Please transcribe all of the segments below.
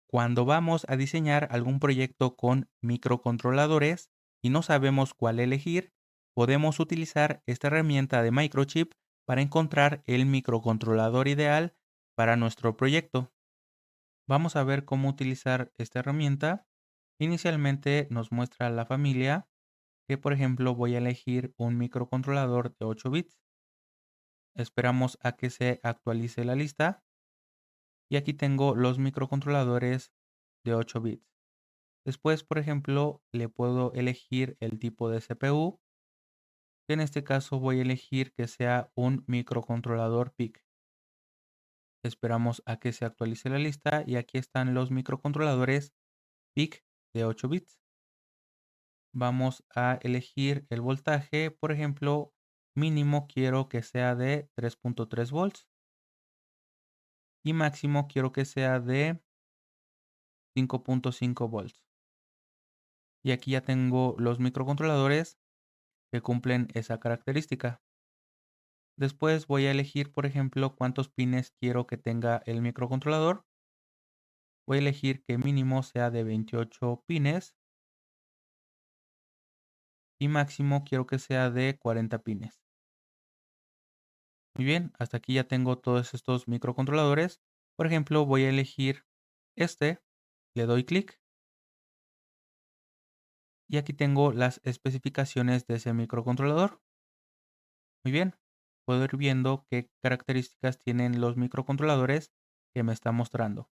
Cuando vamos a diseñar algún proyecto con microcontroladores y no sabemos cuál elegir, podemos utilizar esta herramienta de Microchip para encontrar el microcontrolador ideal para nuestro proyecto. Vamos a ver cómo utilizar esta herramienta. Inicialmente nos muestra la familia, que por ejemplo voy a elegir un microcontrolador de 8 bits. Esperamos a que se actualice la lista y aquí tengo los microcontroladores de 8 bits. Después, por ejemplo, le puedo elegir el tipo de CPU, que en este caso voy a elegir que sea un microcontrolador PIC. Esperamos a que se actualice la lista y aquí están los microcontroladores PIC de 8 bits. Vamos a elegir el voltaje, por ejemplo, mínimo quiero que sea de 3.3 volts y máximo quiero que sea de 5.5 volts. Y aquí ya tengo los microcontroladores que cumplen esa característica. Después voy a elegir, por ejemplo, cuántos pines quiero que tenga el microcontrolador. Voy a elegir que mínimo sea de 28 pines y máximo quiero que sea de 40 pines. Muy bien, hasta aquí ya tengo todos estos microcontroladores. Por ejemplo, voy a elegir este, le doy clic y aquí tengo las especificaciones de ese microcontrolador. Muy bien, puedo ir viendo qué características tienen los microcontroladores que me está mostrando.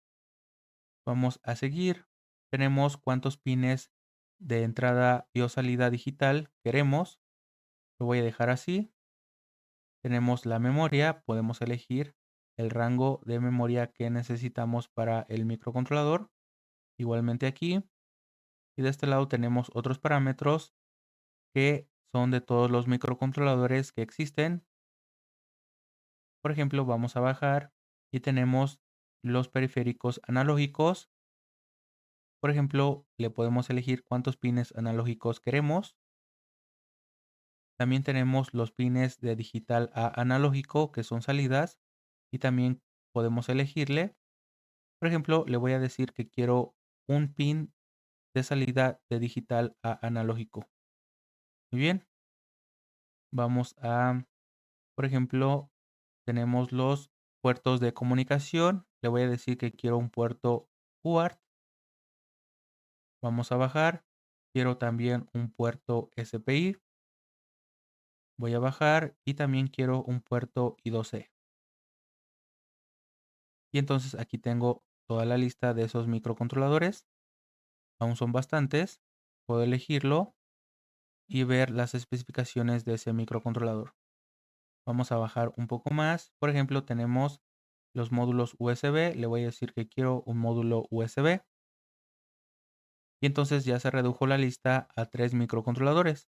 Vamos a seguir. Tenemos cuántos pines de entrada y o salida digital queremos. Lo voy a dejar así. Tenemos la memoria. Podemos elegir el rango de memoria que necesitamos para el microcontrolador. Igualmente aquí. Y de este lado tenemos otros parámetros que son de todos los microcontroladores que existen. Por ejemplo, vamos a bajar y tenemos los periféricos analógicos. Por ejemplo, le podemos elegir cuántos pines analógicos queremos. También tenemos los pines de digital a analógico, que son salidas, y también podemos elegirle. Por ejemplo, le voy a decir que quiero un pin de salida de digital a analógico. Muy bien. Vamos a, por ejemplo, tenemos los puertos de comunicación. Le voy a decir que quiero un puerto UART. Vamos a bajar. Quiero también un puerto SPI. Voy a bajar y también quiero un puerto I2C. Y entonces aquí tengo toda la lista de esos microcontroladores. Aún son bastantes. Puedo elegirlo y ver las especificaciones de ese microcontrolador. Vamos a bajar un poco más. Por ejemplo, tenemos los módulos USB. Le voy a decir que quiero un módulo USB. Y entonces ya se redujo la lista a 3 microcontroladores.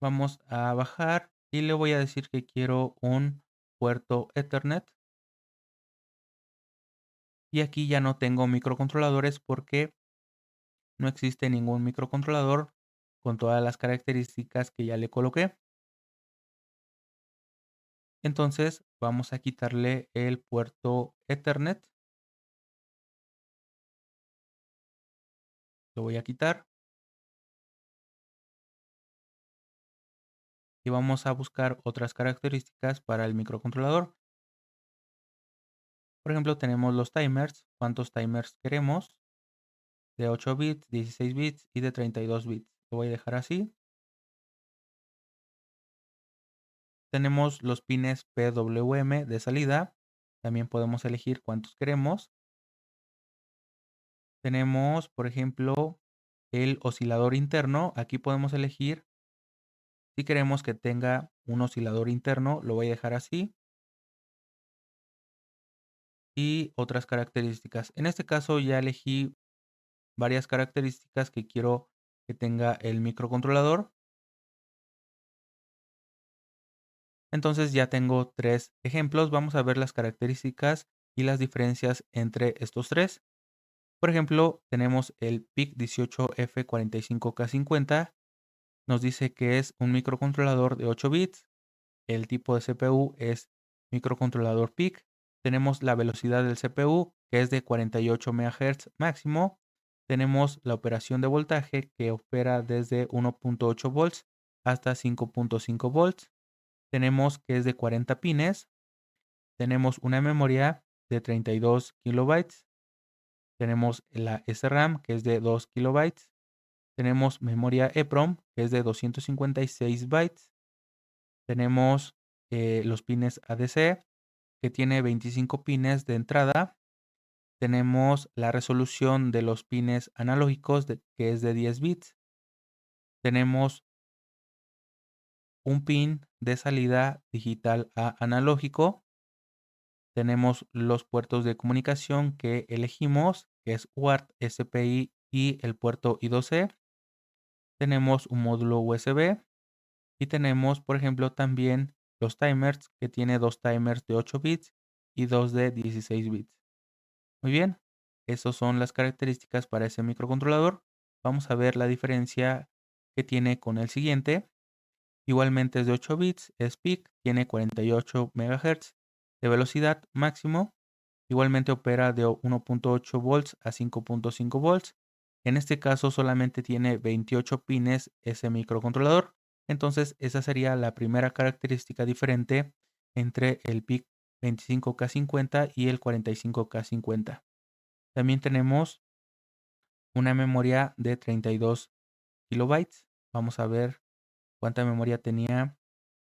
Vamos a bajar y le voy a decir que quiero un puerto Ethernet. Y aquí ya no tengo microcontroladores porque no existe ningún microcontrolador con todas las características que ya le coloqué. Entonces vamos a quitarle el puerto Ethernet. Lo voy a quitar. Y vamos a buscar otras características para el microcontrolador. Por ejemplo, tenemos los timers. ¿Cuántos timers queremos? De 8 bits, 16 bits y de 32 bits. Lo voy a dejar así. Tenemos los pines PWM de salida. También podemos elegir cuántos queremos. Tenemos, por ejemplo, el oscilador interno. Aquí podemos elegir si queremos que tenga un oscilador interno. Lo voy a dejar así. Y otras características. En este caso ya elegí varias características que quiero que tenga el microcontrolador. Entonces ya tengo 3 ejemplos. Vamos a ver las características y las diferencias entre estos 3. Por ejemplo, tenemos el PIC18F45K50. Nos dice que es un microcontrolador de 8 bits. El tipo de CPU es microcontrolador PIC. Tenemos la velocidad del CPU, que es de 48 MHz máximo. Tenemos la operación de voltaje, que opera desde 1.8 volts hasta 5.5 volts. Tenemos que es de 40 pines. Tenemos una memoria de 32 kilobytes. Tenemos la SRAM, que es de 2 kilobytes. Tenemos memoria EPROM, que es de 256 bytes. Tenemos los pines ADC, que tiene 25 pines de entrada. Tenemos la resolución de los pines analógicos, que es de 10 bits. Tenemos un pin de salida digital a analógico. Tenemos los puertos de comunicación que elegimos, que es UART, SPI y el puerto I2C. Tenemos un módulo USB y tenemos, por ejemplo, también los timers, que tiene dos timers de 8 bits y dos de 16 bits. Muy bien, esas son las características para ese microcontrolador. Vamos a ver la diferencia que tiene con el siguiente. Igualmente es de 8 bits, es PIC, tiene 48 MHz de velocidad máximo. Igualmente opera de 1.8 volts a 5.5 volts. En este caso solamente tiene 28 pines ese microcontrolador. Entonces esa sería la primera característica diferente entre el PIC 25K50 y el 45K50. También tenemos una memoria de 32 kilobytes. Vamos a ver cuánta memoria tenía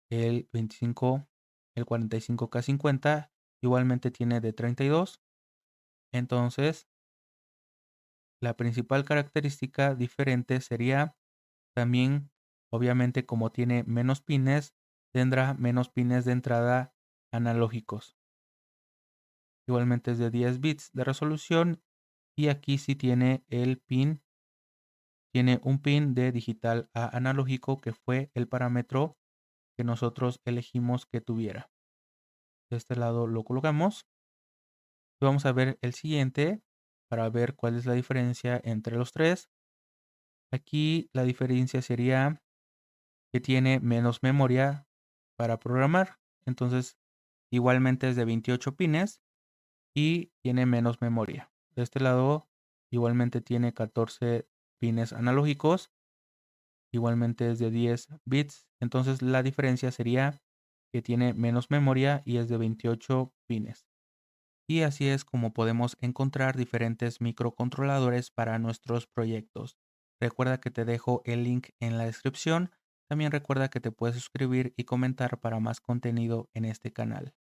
el 45K50. Igualmente tiene de 32. Entonces, la principal característica diferente sería también, obviamente, como tiene menos pines, tendrá menos pines de entrada analógicos. Igualmente es de 10 bits de resolución y aquí sí tiene el pin. Tiene un pin de digital a analógico, que fue el parámetro que nosotros elegimos que tuviera. De este lado lo colocamos. Vamos a ver el siguiente para ver cuál es la diferencia entre los tres. Aquí la diferencia sería que tiene menos memoria para programar. Entonces, igualmente es de 28 pines y tiene menos memoria. De este lado, igualmente tiene 14 pines analógicos. Igualmente es de 10 bits. Entonces, la diferencia sería que tiene menos memoria y es de 28 pines. Y así es como podemos encontrar diferentes microcontroladores para nuestros proyectos. Recuerda que te dejo el link en la descripción. También recuerda que te puedes suscribir y comentar para más contenido en este canal.